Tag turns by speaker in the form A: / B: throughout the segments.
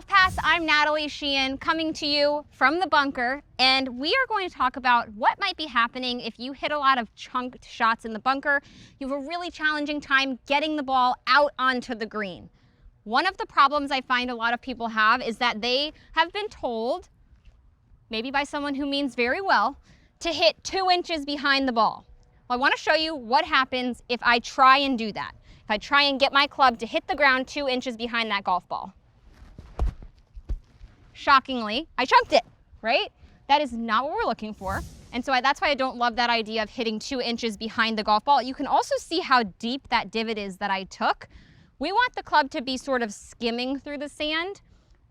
A: GolfPass, I'm Nathalie Sheehan coming to you from the bunker, and we are going to talk about what might be happening if you hit a lot of chunked shots in the bunker. You have a really challenging time getting the ball out onto the green. One of the problems I find a lot of people have is that they have been told, maybe by someone who means very well, to hit 2 inches behind the ball. Well, I want to show you what happens if I try and do that. If I try and get my club to hit the ground 2 inches behind that golf ball. Shockingly, I chunked it, right? That is not what we're looking for. And so that's why I don't love that idea of hitting 2 inches behind the golf ball. You can also see how deep that divot is that I took. We want the club to be sort of skimming through the sand,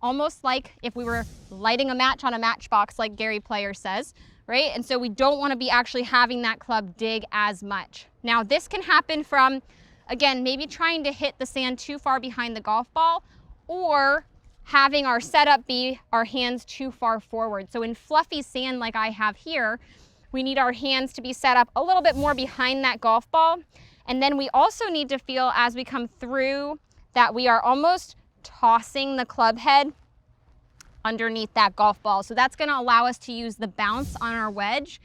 A: almost like if we were lighting a match on a matchbox, like Gary Player says, right? And so we don't want to be actually having that club dig as much. Now this can happen from, again, maybe trying to hit the sand too far behind the golf ball, or having our setup be our hands too far forward. So in fluffy sand like I have here, we need our hands to be set up a little bit more behind that golf ball. And then we also need to feel as we come through that we are almost tossing the club head underneath that golf ball. So that's going to allow us to use the bounce on our wedge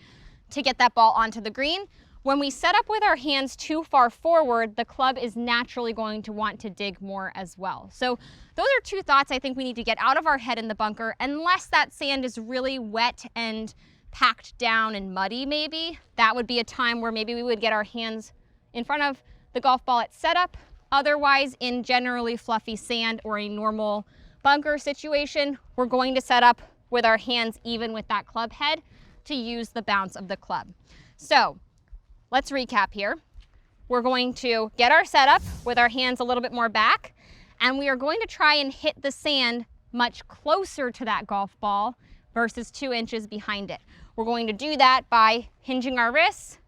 A: to get that ball onto the green. When we set up with our hands too far forward, the club is naturally going to want to dig more as well. So those are two thoughts I think we need to get out of our head in the bunker, unless that sand is really wet and packed down and muddy maybe. That would be a time where maybe we would get our hands in front of the golf ball at setup. Otherwise, in generally fluffy sand or a normal bunker situation, we're going to set up with our hands even with that club head to use the bounce of the club. So let's recap here. We're going to get our setup with our hands a little bit more back, and we are going to try and hit the sand much closer to that golf ball versus 2 inches behind it. We're going to do that by hinging our wrists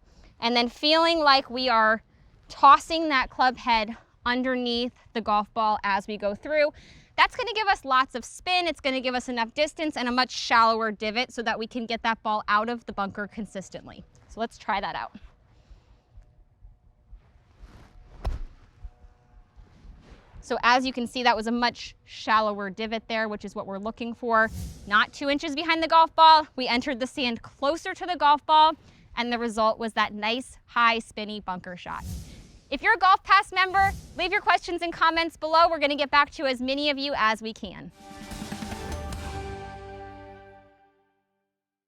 A: and then feeling like we are tossing that club head underneath the golf ball as we go through. That's going to give us lots of spin. It's going to give us enough distance and a much shallower divot so that we can get that ball out of the bunker consistently. So let's try that out. So as you can see, that was a much shallower divot there, which is what we're looking for. Not 2 inches behind the golf ball. We entered the sand closer to the golf ball, and the result was that nice, high, spinny bunker shot. If you're a GolfPass member, leave your questions and comments below. We're going to get back to as many of you as we can.